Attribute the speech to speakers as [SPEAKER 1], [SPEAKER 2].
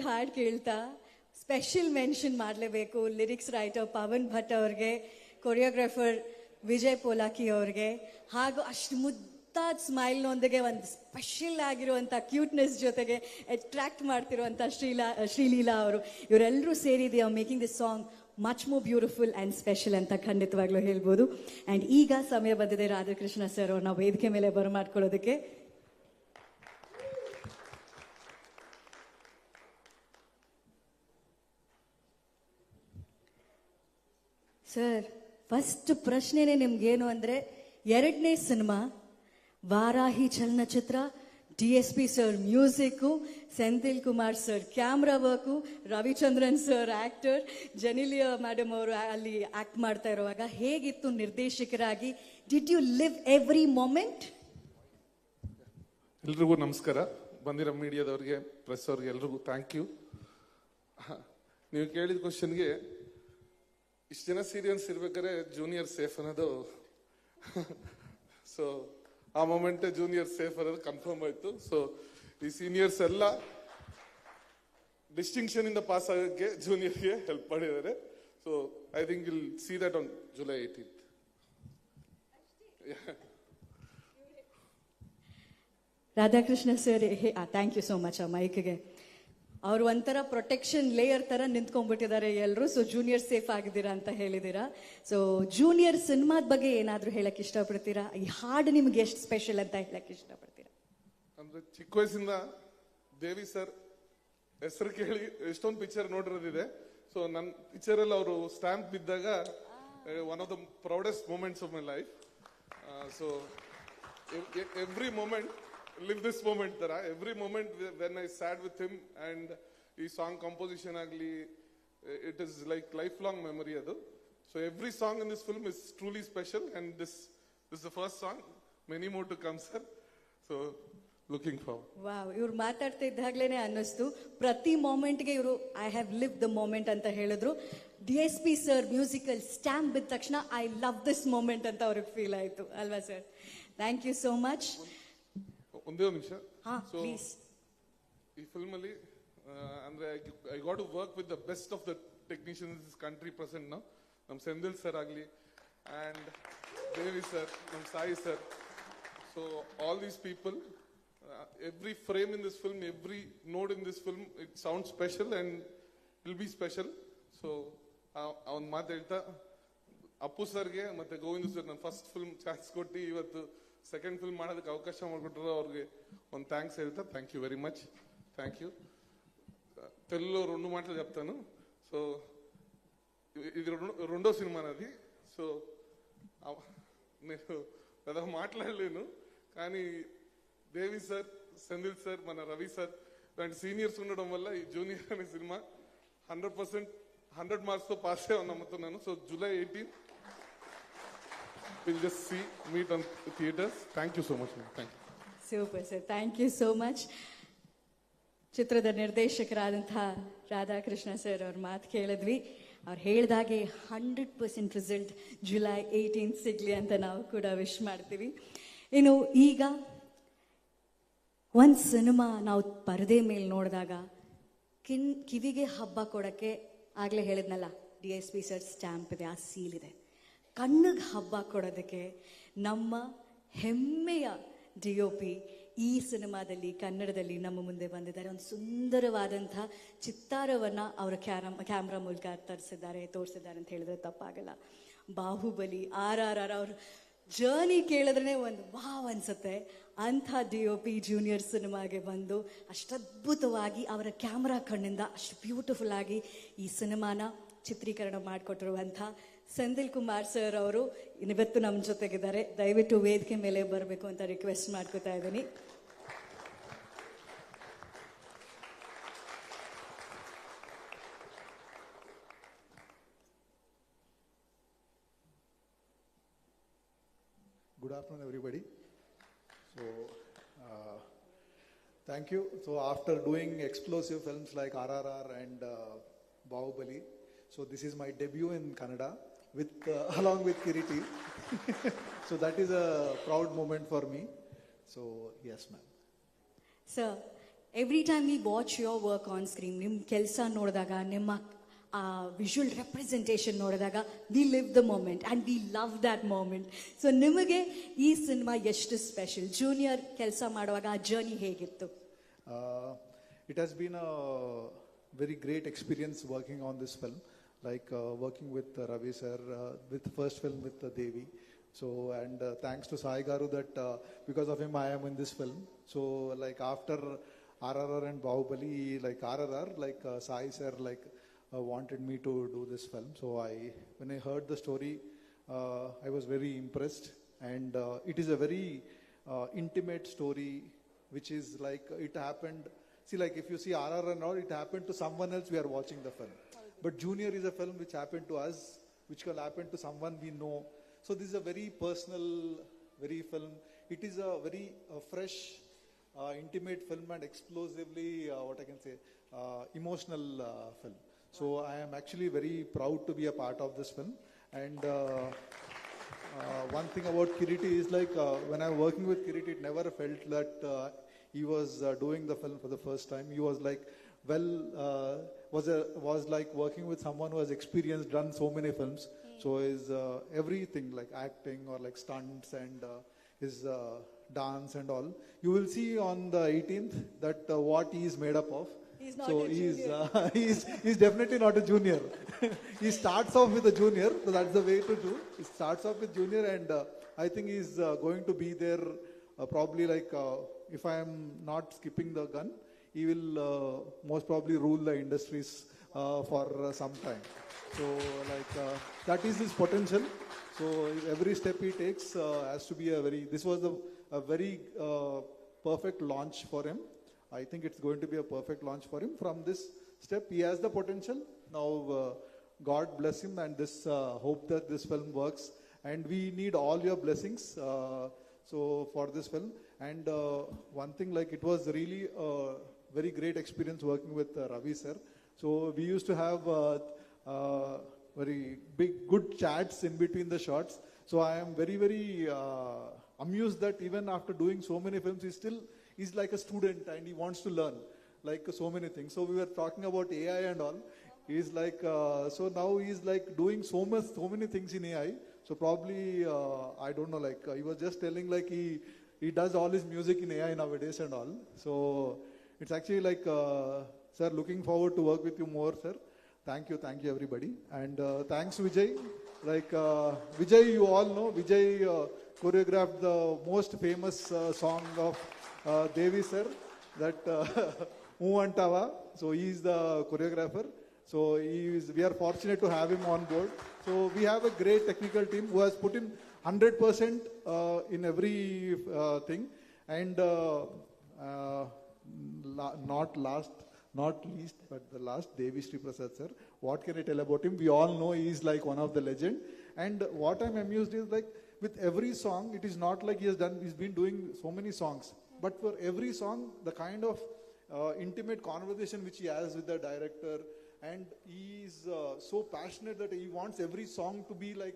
[SPEAKER 1] ಹಾಡು ಕೇಳ್ತಾ special mention ಮಾಡಲೇಬೇಕು ಲಿರಿಕ್ಸ್ ರೈಟರ್ ಪವನ್ ಭಟ್ ಅವ್ರಿಗೆ, ಕೊರಿಯೋಗ್ರಾಫರ್ ವಿಜಯ್ ಪೋಲಾಕಿ ಅವ್ರಿಗೆ, ಹಾಗೂ ಅಷ್ಟು ಮುದ್ದಾದ ಸ್ಮೈಲ್ನೊಂದಿಗೆ ಒಂದು ಸ್ಪೆಷಲ್ ಆಗಿರುವಂಥ ಕ್ಯೂಟ್ನೆಸ್ ಜೊತೆಗೆ ಅಟ್ರಾಕ್ಟ್ ಮಾಡ್ತಿರುವಂಥ ಶ್ರೀಲೀಲಾ ಅವರು, ಇವರೆಲ್ಲರೂ ಸೇರಿ they are making this song much more beautiful and special ಅಂತ ಖಂಡಿತವಾಗ್ಲೂ ಹೇಳ್ಬೋದು. ಆ್ಯಂಡ್ ಈಗ ಸಮಯ ಬಂದಿದೆ ರಾಧಾಕೃಷ್ಣ ಸರ್ ಅವ್ರನ್ನ ವೇದಿಕೆ ಮೇಲೆ ಬರಮಾಡ್ಕೊಳ್ಳೋದಕ್ಕೆ. ಸರ್, ಫಸ್ಟ್ ಪ್ರಶ್ನೆನೇ ನಿಮ್ಗೇನು ಅಂದರೆ, 2ನೇ cinema Varahi Chalanachitra, DSP sir music, Senthil Kumar sir camera work, Ravichandran sir actor, Genelia madam ಅವರು ಅಲ್ಲಿ ಆ್ಯಕ್ಟ್ ಮಾಡ್ತಾ ಇರುವಾಗ ಹೇಗಿತ್ತು ನಿರ್ದೇಶಕರಾಗಿ? Did you live every moment?
[SPEAKER 2] ಎಲ್ರಿಗೂ ನಮಸ್ಕಾರ. ಬಂದಿರೋ ಮೀಡಿಯಾದವ್ರಿಗೆ, ಪ್ರೆಸ್ ಅವ್ರಿಗೆ ಎಲ್ರಿಗೂ ಥ್ಯಾಂಕ್ ಯು. ನೀವು ಕೇಳಿದ ಕ್ವಶನ್ಗೆ ಇಷ್ಟು ಜನ ಸೀರಿಯಸ್ ಇರ್ಬೇಕಾದ್ರೆ ಜೂನಿಯರ್ ಸೇಫ್ ಅನ್ನೋದು ಸೊ ಆ ಮೊಮೆಂಟೇ ಜೂನಿಯರ್ ಸೇಫ್ ಅನ್ನೋದು ಕನ್ಫರ್ಮ್ ಆಯ್ತು. ಸೊ ಈ ಸೀನಿಯರ್ಸ್ ಎಲ್ಲ ಡಿಸ್ಟಿಂಕ್ಷನ್ ಇಂದ ಪಾಸ್ ಆಗೋಕ್ಕೆ ಜೂನಿಯರ್ಗೆ ಹೆಲ್ಪ್ ಮಾಡಿದ್ದಾರೆ. So I think will see that on July 18th.
[SPEAKER 1] Radhakrishna sir, thank you so much. ಆ ಮೈಕ್ಗೆ ಅವರು ಒಂಥರ ಪ್ರೊಟೆಕ್ಷನ್ ಲೇಯರ್ ತರ ನಿಂತ್ಕೊಂಡ್ಬಿಟ್ಟಿದ್ದಾರೆ ಎಲ್ಲರೂ. ಸೊ ಜೂನಿಯರ್ ಸೇಫ್ ಆಗಿದ್ದೀರಾ ಅಂತ ಹೇಳಿದ್ದೀರಾ. ಸೊ ಜೂನಿಯರ್ ಸಿನಿಮಾದ ಬಗ್ಗೆ ಏನಾದರೂ ಹೇಳಕ್ ಇಷ್ಟಪಡ್ತೀರಾ? ಈ ಹಾಡು ನಿಮ್ಗೆ ಎಷ್ಟು ಸ್ಪೆಷಲ್ ಅಂತ ಹೇಳಕ್ ಇಷ್ಟಪಡ್ತೀರಾ?
[SPEAKER 2] ಅಂದ್ರೆ ಚಿಕ್ಕ ವಯಸ್ಸಿಂದ ದೇವಿ ಸರ್ ಹೆಸರು ಕೇಳಿ ಎಷ್ಟೊಂದು ಪಿಕ್ಚರ್ ನೋಡಿರೋದಿದೆ. ಸೊ ನನ್ನ ಪಿಕ್ಚರ್ ಅಲ್ಲಿ ಅವರು ಸ್ಟ್ಯಾಂಪ್ ಬಿದ್ದಾಗ one of the proudest moments of my life. So every moment live this moment tara, every moment when I sat with him and ಈ ಸಾಂಗ್ ಕಂಪೋಸಿಷನ್ ಆಗಲಿ, it is like lifelong memory adu. So every song in this film is truly special and this is the first song, many more to come sir. So looking forward.
[SPEAKER 1] Wow, ಇವ್ರು ಮಾತಾಡ್ತಾ ಇದ್ದಾಗ್ಲೇನೆ ಅನ್ನಿಸ್ತು ಪ್ರತಿ ಮೊಮೆಂಟ್ಗೆ ಇವರು I have live the moment ಅಂತ ಹೇಳಿದ್ರು. DSP sir musical stamp ಬಿದ್ದ ತಕ್ಷಣ ಐ ಲವ್ ದಿಸ್ ಮೊಮೆಂಟ್ ಅಂತ ಅವ್ರಿಗೆ ಫೀಲ್ ಆಯ್ತು ಅಲ್ವಾ sir? Thank you so much.
[SPEAKER 2] ಒಂದೇ ನಿಮಿಷ.
[SPEAKER 1] ಸೊ
[SPEAKER 2] ಈ ಫಿಲ್ಮ್ ಅಲ್ಲಿ ಅಂದ್ರೆ I got to work with the best of the technicians in this country present now. ನಮ್ ಸೆಂದಿಲ್ ಸರ್ ಆಗಲಿ ಅಂಡ್ ದೇವಿ ಸರ್, ನಮ್ Sai sir. So all these people, every frame in this film, every note in this film, it sound special and will be special. So ಅವ್ನ್ ಮಾತು ಹೇಳ್ತಾ ಅಪ್ಪು ಸರ್ಗೆ ಮತ್ತೆ Govinda sir ನನ್ನ first film chance ಕೊಟ್ಟು ಇವತ್ತು ಸೆಕೆಂಡ್ ಫಿಲ್ಮ್ ಮಾಡೋದಕ್ಕೆ ಅವಕಾಶ ಮಾಡಿಕೊಟ್ರು. ಅವ್ರಿಗೆ ಒಂದು థ్యాంక్స్ ಹೇಳ್ತಾ thank you very much. Thank you. తెలుగులో 2 మాటలు చెప్తాను. సో ఇది రెండో సినిమా నాది. సో నేను పెద్దగా మాట్లాడలేను, కానీ దేవి సార్, సెంధిల్ సార్, మన రవి సార్ లాంటి సీనియర్స్ ఉండడం వల్ల ఈ జూనియర్ అనే సినిమా 100% 100 మార్క్స్తో పాస్ అయ్యామని నమ్ముతున్నాను. So July 18th we'll just meet on theaters. Thank you so much. Thank you.
[SPEAKER 1] Super sir, thank you so much. ಚಿತ್ರದ ನಿರ್ದೇಶಕರಾದಂತಹ ರಾಧಾಕೃಷ್ಣ ಸರ್ ಅವ್ರ ಮಾತು ಕೇಳಿದ್ವಿ. ಅವ್ರು ಹೇಳಿದಾಗೆ 100% ರಿಸಲ್ಟ್ July 18th ಸಿಗ್ಲಿ ಅಂತ ನಾವು ಕೂಡ ವಿಶ್ ಮಾಡ್ತೀವಿ. ಇನ್ನು ಈಗ ಒಂದು ಸಿನಿಮಾ ನಾವು ಪರದೆ ಮೇಲೆ ನೋಡಿದಾಗ ಕಿವಿಗೆ ಹಬ್ಬ ಕೊಡೋಕ್ಕೆ, ಆಗಲೇ ಹೇಳಿದ್ನಲ್ಲ DSP ಸರ್ ಸ್ಟ್ಯಾಂಪ್ ಇದೆ, ಆ ಸೀಲ್ ಇದೆ. ಕಣ್ಣಿಗೆ ಹಬ್ಬ ಕೊಡೋದಕ್ಕೆ ನಮ್ಮ ಹೆಮ್ಮೆಯ DOP ಈ ಸಿನಿಮಾದಲ್ಲಿ ಕನ್ನಡದಲ್ಲಿ ನಮ್ಮ ಮುಂದೆ ಬಂದಿದ್ದಾರೆ. ಒಂದು ಸುಂದರವಾದಂಥ ಚಿತ್ತಾರವನ್ನು ಅವರ ಕ್ಯಾಮ್ರಾ ಮೂಲಕ ತೋರಿಸಿದ್ದಾರೆ ಅಂತ ಹೇಳಿದ್ರೆ ತಪ್ಪಾಗಲ್ಲ. ಬಾಹುಬಲಿ, RRR ಅವ್ರ ಜರ್ನಿ ಕೇಳಿದ್ರೆ ಒಂದು ವಾವ್ ಅನ್ಸುತ್ತೆ. ಅಂಥ DOP ಜೂನಿಯರ್ ಸಿನಿಮಾಗೆ ಬಂದು ಅಷ್ಟದ್ಭುತವಾಗಿ ಅವರ ಕ್ಯಾಮ್ರಾ ಕಣ್ಣಿಂದ ಅಷ್ಟು ಬ್ಯೂಟಿಫುಲ್ ಆಗಿ ಈ ಸಿನಿಮಾನ ಚಿತ್ರೀಕರಣ ಮಾಡಿಕೊಟ್ಟಿರುವಂಥ ಸೆಂಥಿಲ್ ಕುಮಾರ್ ಸರ್ ಅವರು ಇವತ್ತು ನಮ್ಮ ಜೊತೆಗಿದ್ದಾರೆ. ದಯವಿಟ್ಟು ವೇದಿಕೆ ಮೇಲೆ ಬರಬೇಕು ಅಂತ ರಿಕ್ವೆಸ್ಟ್ ಮಾಡ್ಕೋತಾ ಇದ್ದೀನಿ.
[SPEAKER 3] Good afternoon, everybody. So, thank you. So, after doing explosive films like RRR and Bahubali, so this is my debut in Kannada with along with Kiriti. So that is a proud moment for me. So yes, ma'am.
[SPEAKER 1] Sir, every time we watch your work on screen, ನಿಮ್ಮ ಕೆಲಸ ನೋಡಿದಾಗ, ನಿಮ್ಮ ಆ visual representation ನೋಡಿದಾಗ we live the moment and we love that moment. So ನಿಮಗೆ ಈ cinema ಎಷ್ಟು special? Junior ಕೆಲಸ ಮಾಡುವಾಗ ಆ ಜರ್ನಿ ಹೇಗಿತ್ತು?
[SPEAKER 3] It has been a very great experience working on this film, like working with Ravi sir, with the first film with Devi. So, and thanks to Sai Garu that because of him I am in this film. So, like after RRR and Bahubali, like RRR, like Sai sir, like wanted me to do this film. So, when I heard the story, I was very impressed, and it is a very intimate story, which is like it happened. See, like if you see RRR and all, it happened to someone else. We are watching the film, but Junior is a film which happened to us, which will happen to someone we know. So this is a very personal, very film. It is a very fresh, intimate film and explosively, what I can say, emotional film. So I am actually very proud to be a part of this film. And one thing about Kiriti is like when I'm working with Kiriti, it never felt that he was doing the film for the first time. He was like, well, was like working with someone who has experienced, done so many films. So his everything like acting or like stunts and his dance and all. You will see on the 18th that what he is made up of.
[SPEAKER 1] He's not
[SPEAKER 3] So
[SPEAKER 1] a junior.
[SPEAKER 3] he's definitely not a junior. He starts off with a junior, so that's the way to do. He starts off with junior, and I think he's going to be there probably like if I am not skipping the gun, he will most probably rule the industries for some time. So like that is his potential. So every step he takes has to be a very. This was a very perfect launch for him. I think it's going to be a perfect launch for him. From this step, he has the potential. Now, God bless him, and this hope that this film works. And we need all your blessings. So for this film, and one thing like it was really a very great experience working with Ravi sir. So we used to have very big, good chats in between the shots. So I am very, very amused that even after doing so many films, he's like a student and he wants to learn like so many things. So we were talking about AI and all. He's like, so now he's like doing so many things in AI. So probably, I don't know, like he was just telling like he does all his music in AI nowadays and all. So it's actually like, sir, looking forward to work with you more, sir. Thank you everybody. And thanks Vijay. Like Vijay, you all know, Vijay choreographed the most famous song of Devi sir, that Antava. So he is the choreographer. So we are fortunate to have him on board. So we have a great technical team who has put in 100% in every thing. And not least, but the last, Devi Sri Prasad sir. What can I tell about him? We all know he is like one of the legend. And what I'm amused is like with every song, it is not like he's been doing so many songs. But for every song, the kind of intimate conversation which he has with the director, and he is so passionate that he wants every song to be like